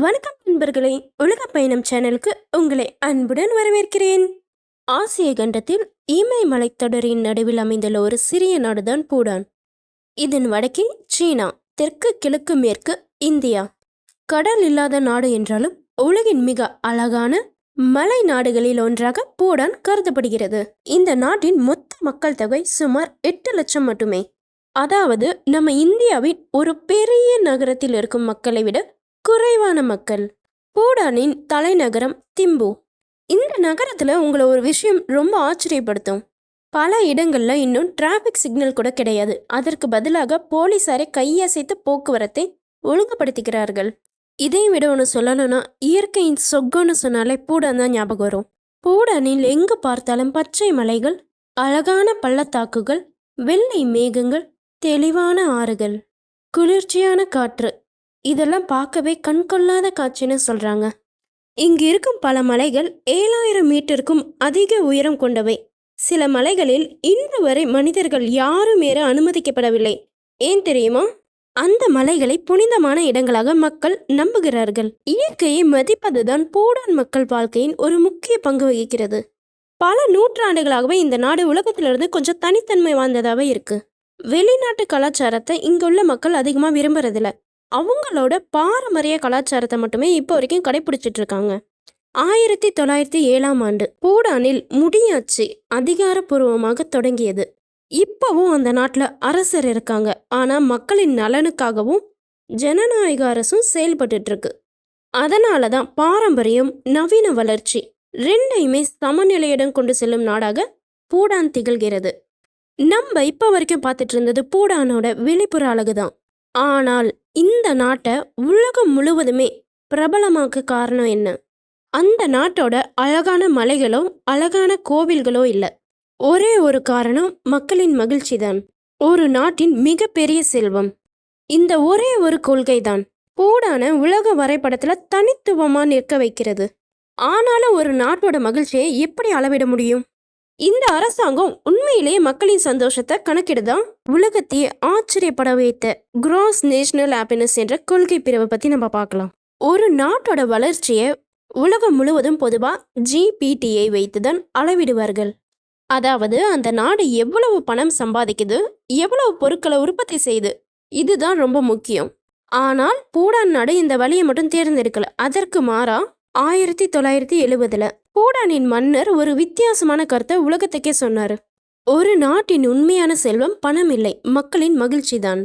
வணக்கம் நண்பர்களே, உலக பயணம் சேனலுக்கு உங்களை அன்புடன் வரவேற்கிறேன். ஆசிய கண்டத்தில் இமயமலைத்தொடரின் நடுவில் அமைந்துள்ள ஒரு சிறிய நாடுதான் பூடான். இதன் வடக்கே சீனா, தெற்கு கிழக்கு மேற்கு இந்தியா. கடல் இல்லாத நாடு என்றாலும் உலகின் மிக அழகான மலை நாடுகளில் ஒன்றாக பூடான் கருதப்படுகிறது. இந்த நாட்டின் மொத்த மக்கள் தொகை சுமார் 8 லட்சம் மட்டுமே. அதாவது நம்ம இந்தியாவின் ஒரு பெரிய நகரத்தில் இருக்கும் மக்களை விட குறைவான மக்கள். பூடானின் தலைநகரம் திம்பு. இந்த நகரத்துல உங்களை ஒரு விஷயம் ரொம்ப ஆச்சரியப்படுத்தும். பல இடங்கள்ல இன்னும் டிராஃபிக் சிக்னல் கூட கிடையாது. அதற்கு பதிலாக போலீசாரை கையசைத்து போக்குவரத்தை ஒழுங்குபடுத்திக்கிறார்கள். இதை விட ஒன்று சொல்லணும்னா, இயற்கையின் சொர்க்கம்னு சொன்னாலே பூடான் தான் ஞாபகம் வரும். பூடானில் எங்கு பார்த்தாலும் பச்சை மலைகள், அழகான பள்ளத்தாக்குகள், வெள்ளை மேகங்கள், தெளிவான ஆறுகள், குளிர்ச்சியான காற்று, இதெல்லாம் பார்க்கவே கண்கொள்ளாத காட்சின்னு சொல்றாங்க. இங்கு இருக்கும் பல மலைகள் 7000 மீட்டருக்கும் அதிக உயரம் கொண்டவை. சில மலைகளில் இன்று வரை மனிதர்கள் யாரும் ஏற அனுமதிக்கப்படவில்லை. ஏன் தெரியுமா? அந்த மலைகளை புனிதமான இடங்களாக மக்கள் நம்புகிறார்கள். இயற்கையை மதிப்பதுதான் பூடான் மக்கள் வாழ்க்கையின் ஒரு முக்கிய பங்கு வகிக்கிறது. பல நூற்றாண்டுகளாகவே இந்த நாடு உலகத்திலிருந்து கொஞ்சம் தனித்தன்மை வாய்ந்ததாகவே இருக்கு. வெளிநாட்டு கலாச்சாரத்தை இங்குள்ள மக்கள் அதிகமா விரும்புறதில்ல. அவங்களோட பாரம்பரிய கலாச்சாரத்தை மட்டுமே இப்போ வரைக்கும் கடைபிடிச்சிட்டு இருக்காங்க. 1907ஆம் ஆண்டு பூடானில் முடியாட்சி அதிகாரப்பூர்வமாக தொடங்கியது. இப்பவும் அந்த நாட்டில் அரசர் இருக்காங்க. ஆனால் மக்களின் நலனுக்காகவும் ஜனநாயக அரசும் செயல்பட்டு இருக்கு. அதனால தான் பாரம்பரியம், நவீன வளர்ச்சி ரெண்டையுமே சமநிலையுடன் கொண்டு செல்லும் நாடாக பூடான் திகழ்கிறது. நம்ம இப்போ வரைக்கும் பார்த்துட்டு இருந்தது பூடானோட வெளிப்புற அழகு தான். ஆனால் இந்த நாட்டை உலகம் முழுவதுமே பிரபலமாக்க காரணம் என்ன? அந்த நாட்டோட அழகான மலைகளோ அழகான கோவில்களோ இல்லை. ஒரே ஒரு காரணம், மக்களின் மகிழ்ச்சி தான். ஒரு நாட்டின் மிகப்பெரிய செல்வம். இந்த ஒரே ஒரு கொள்கை தான் பூடான உலக வரைபடத்துல தனித்துவமா நிற்க வைக்கிறது. ஆனாலும் ஒரு நாட்டோட மகிழ்ச்சியை எப்படி அளவிட முடியும்? இந்த அரசாங்கம் உண்மையிலேயே மக்களின் சந்தோஷத்தை கணக்கிடுதான் உலகத்தையே ஆச்சரியப்பட வைத்த கிராஸ் நேஷனல் ஹாப்பினஸ் என்ற கொள்கை பிரிவை பத்தி நம்ம பார்க்கலாம். ஒரு நாட்டோட வளர்ச்சியை உலகம் முழுவதும் பொதுவா ஜிபிடியை வைத்துதான் அளவிடுவார்கள். அதாவது அந்த நாடு எவ்வளவு பணம் சம்பாதிக்குது, எவ்வளவு பொருட்களை உற்பத்தி செய்யுது, இதுதான் ரொம்ப முக்கியம். ஆனால் பூடான் நாடு இந்த வழியை மட்டும் தேர்ந்தெடுக்கல. அதற்கு மாறா 1970 பூடானின் மன்னர் ஒரு வித்தியாசமான கருத்தை உலகத்துக்கே சொன்னாரு. ஒரு நாட்டின் உண்மையான செல்வம் பணம் இல்லை, மக்களின் மகிழ்ச்சி தான்.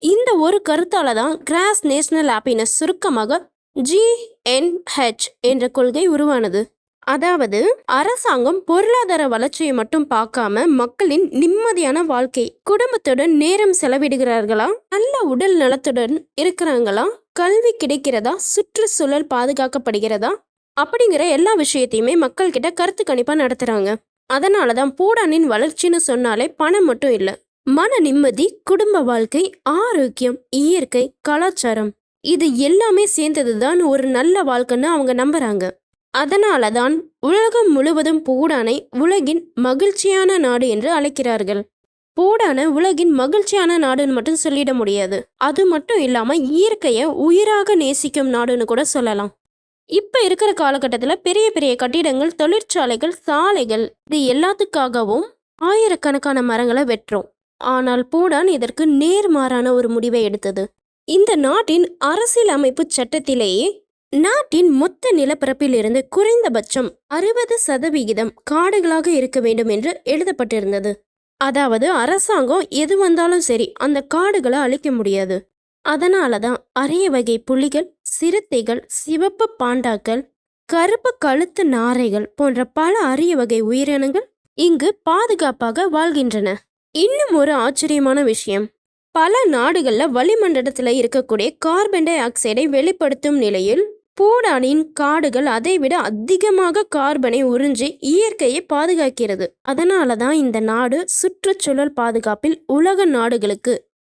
இந்த ஒரு கருத்தால தான் கிராஸ் நேஷனல் ஹாப்பினஸ், சுருக்கமாக GNH என்ற கொள்கை உருவானது. அதாவது அரசாங்கம் பொருளாதார வளர்ச்சியை மட்டும் பார்க்காம மக்களின் நிம்மதியான வாழ்க்கை, குடும்பத்துடன் நேரம் செலவிடுகிறார்களா, நல்ல உடல் நலத்துடன் இருக்கிறாங்களா, கல்வி கிடைக்கிறதா, சுற்றுச்சூழல் பாதுகாக்கப்படுகிறதா அப்படிங்கிற எல்லா விஷயத்தையுமே மக்கள் கிட்ட கருத்து கணிப்பா நடத்துறாங்க. அதனாலதான் பூடானின் வளர்ச்சின்னு சொன்னாலே பணம் மட்டும் இல்ல, மன நிம்மதி, குடும்ப வாழ்க்கை, ஆரோக்கியம், இயற்கை, கலாச்சாரம், இது எல்லாமே சேர்ந்ததுதான் ஒரு நல்ல வாழ்க்கைன்னு அவங்க நம்புறாங்க. அதனாலதான் உலகம் முழுவதும் பூடானை உலகின் மகிழ்ச்சியான நாடு என்று அழைக்கிறார்கள். பூடான உலகின் மகிழ்ச்சியான நாடுன்னு மட்டும் சொல்லிட முடியாது. அது மட்டும் இல்லாம இயற்கையை உயிராக நேசிக்கும் நாடுன்னு கூட சொல்லலாம். இப்ப இருக்கிற காலகட்டத்தில் பெரிய பெரிய கட்டிடங்கள், தொழிற்சாலைகள், சாலைகள், இது எல்லாத்துக்காகவும் ஆயிரக்கணக்கான மரங்களை வெட்டுறோம். ஆனால் பூடான் இதற்கு நேர்மாறான ஒரு முடிவை எடுத்தது. இந்த நாட்டின் அரசியல் அமைப்பு சட்டத்திலேயே நாட்டின் மொத்த நிலப்பரப்பில் இருந்து குறைந்தபட்சம் 60% காடுகளாக இருக்க வேண்டும் என்று எழுதப்பட்டிருந்தது. அதாவது அரசாங்கம் எது வந்தாலும் சரி, அந்த காடுகளை அழிக்க முடியாது. அதனாலதான் அரிய வகை புலிகள், சிறுத்தைகள், சிவப்பு பாண்டாக்கள், கருப்பு கழுத்து நாரைகள் போன்ற பல அரிய வகை உயிரினங்கள் இங்கு பாதுகாப்பாக வாழ்கின்றன. இன்னும் ஒரு ஆச்சரியமான விஷயம், பல நாடுகள்ல வளிமண்டலத்துல இருக்கக்கூடிய கார்பன் டை ஆக்சைடை வெளிப்படுத்தும் நிலையில் பூடானின் காடுகள் அதைவிட அதிகமாக கார்பனை உறிஞ்சி இயற்கையை பாதுகாக்கிறது. அதனாலதான் இந்த நாடு சுற்றுச்சூழல் பாதுகாப்பில் உலக நாடுகளுக்கு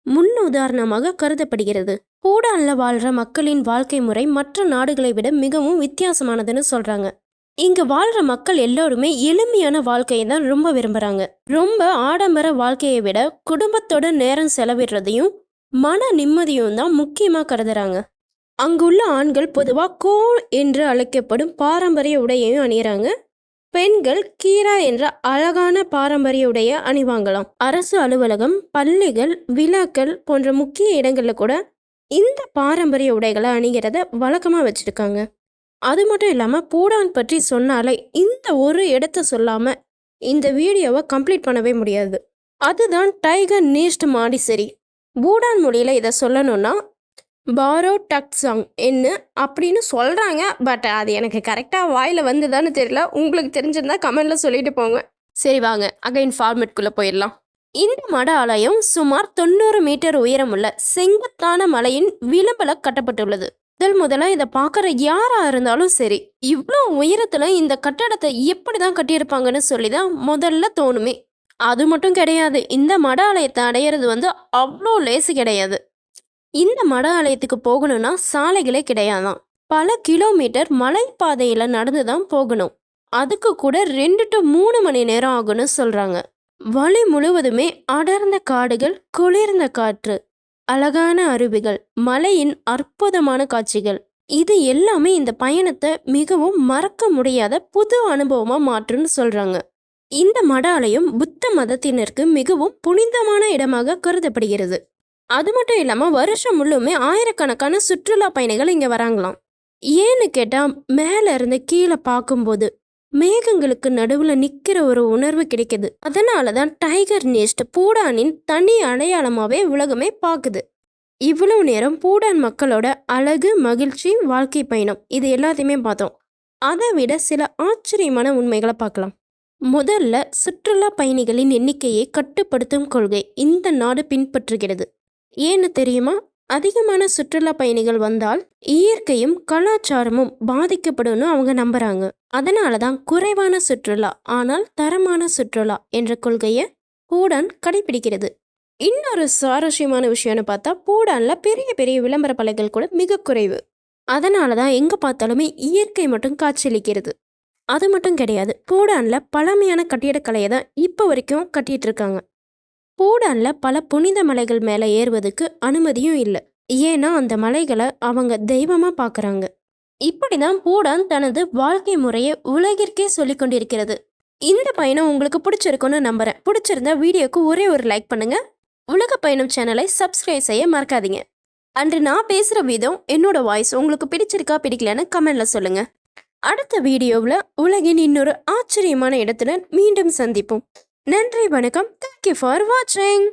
முன்னுதாரணமாக கருதப்படுகிறது. பூடான்ல வாழ்ற மக்களின் வாழ்க்கை முறை மற்ற நாடுகளை விட மிகவும் வித்தியாசமானதுன்னு சொல்றாங்க. இங்க வாழ்ற மக்கள் எல்லோருமே எளிமையான வாழ்க்கையை தான் ரொம்ப விரும்புறாங்க. ரொம்ப ஆடம்பர வாழ்க்கையை விட குடும்பத்தோட நேரம் செலவிடுறதையும் மன நிம்மதியும் தான் முக்கியமா கருதுறாங்க. அங்குள்ள ஆண்கள் பொதுவாக கோல் என்று அழைக்கப்படும் பாரம்பரிய உடையையும் அணிகிறாங்க. பெண்கள் கீரா என்ற அழகான பாரம்பரிய உடைய அணிவாங்களாம். அரசு அலுவலகம், பள்ளிகள், விழாக்கள் போன்ற முக்கிய இடங்கள்ல கூட இந்த பாரம்பரிய உடைகளை அணிகிறத வழக்கமாக வச்சிருக்காங்க. அது மட்டும் இல்லாமல் பூடான் பற்றி சொன்னாலே இந்த ஒரு இடத்த சொல்லாமல் இந்த வீடியோவை கம்ப்ளீட் பண்ணவே முடியாது. அதுதான் டைகர் நீஸ்ட் மாடிசரி. பூடான் மொழியில் இதை சொல்லணும்னா பாரோ டக்ஸாங் என்ன அப்படின்னு சொல்கிறாங்க. பட் அது எனக்கு கரெக்டாக வாயில் வந்துதான்னு தெரியல. உங்களுக்கு தெரிஞ்சிருந்தா கமெண்டில் சொல்லிட்டு போங்க. சரி வாங்க அகைன் ஃபார்மெட்குள்ளே போயிடலாம். இந்த மட ஆலயம் சுமார் 90 மீட்டர் உயரமுள்ள செங்குத்தான மலையின் விளிம்பில் கட்டப்பட்டுள்ளது. முதல்ல இதை பார்க்குற யாராக இருந்தாலும் சரி, இவ்வளோ உயரத்தில் இந்த கட்டடத்தை எப்படி தான் கட்டியிருப்பாங்கன்னு சொல்லி தான் முதல்ல தோணுமே. அது மட்டும் கிடையாது, இந்த மட ஆலயத்தை அடையிறது அவ்வளோ லேசு கிடையாது. இந்த மட ஆலயத்துக்கு போகணும்னா சாலைகளே கிடையாதான். பல கிலோமீட்டர் மலைப்பாதையில் நடந்து தான் போகணும். அதுக்கு கூட 2 to 3 மணி நேரம் ஆகும்னு சொல்கிறாங்க. வழி முழுவதுமே அடர்ந்த காடுகள், குளிர்ந்த காற்று, அழகான அருவிகள், மலையின் அற்புதமான காட்சிகள், இது எல்லாமே இந்த பயணத்தை மிகவும் மறக்க முடியாத புது அனுபவமாக மாற்றுன்னு சொல்கிறாங்க. இந்த மட ஆலயம் புத்த மதத்தினருக்கு மிகவும் புனிதமான இடமாக கருதப்படுகிறது. அது மட்டும் இல்லாமல் வருஷம் முழுமே ஆயிரக்கணக்கான சுற்றுலா பயணிகள் இங்கே வராங்களாம். ஏன்னு கேட்டால் மேலே இருந்து கீழே பார்க்கும்போது மேகங்களுக்கு நடுவில் நிற்கிற ஒரு உணர்வு கிடைக்குது. அதனால தான் டைகர் நீஸ்ட் பூடானின் தனி அடையாளமாகவே உலகமே பார்க்குது. இவ்வளவு நேரம் பூடான் மக்களோட அழகு, மகிழ்ச்சி, வாழ்க்கை பயணம் இது எல்லாத்தையுமே பார்த்தோம். அதை விட சில ஆச்சரியமான உண்மைகளை பார்க்கலாம். முதல்ல, சுற்றுலா பயணிகளின் எண்ணிக்கையை கட்டுப்படுத்தும் கொள்கை இந்த நாடு பின்பற்றுகிறது. ஏன்னு தெரியுமா? அதிகமான சுற்றுலா பயணிகள் வந்தால் இயற்கையும் கலாச்சாரமும் பாதிக்கப்படும்னு அவங்க நம்புறாங்க. அதனால தான் குறைவான சுற்றுலா ஆனால் தரமான சுற்றுலா என்ற கொள்கையை பூடான் கடைபிடிக்கிறது. இன்னொரு சுவாரஸ்யமான விஷயம்னு பார்த்தா பூடான்ல பெரிய பெரிய விளம்பர பலகைகள் கூட மிக குறைவு. அதனால தான் எங்கே பார்த்தாலுமே இயற்கை மட்டும் காட்சியளிக்கிறது. அது மட்டும் கிடையாது, பூடான்ல பழமையான கட்டிடக்கலையை தான் இப்போ வரைக்கும் கட்டிட்டு இருக்காங்க. பூடான்ல பல புனித மலைகள் மேலே ஏறுவதற்கு அனுமதியும் இல்லை. ஏன்னா அந்த மலைகளை அவங்க தெய்வமாக பார்க்குறாங்க. இப்படி தான் பூடான் தனது வாழ்க்கை முறையை உலகிற்கே சொல்லி கொண்டிருக்கிறது. இந்த பயணம் உங்களுக்கு பிடிச்சிருக்குன்னு நம்புகிறேன். பிடிச்சிருந்தா வீடியோக்கு ஒரே ஒரு லைக் பண்ணுங்கள். உலக பயணம் சேனலை சப்ஸ்கிரைப் செய்ய மறக்காதீங்க. அன்று நான் பேசுகிற விதம், என்னோட வாய்ஸ் உங்களுக்கு பிடிச்சிருக்கா பிடிக்கலன்னு கமெண்டில் சொல்லுங்கள். அடுத்த வீடியோவில் உலகின் இன்னொரு ஆச்சரியமான இடத்துல மீண்டும் சந்திப்போம். நன்றி, வணக்கம். தேங்க்யூ ஃபார் வாட்சிங்.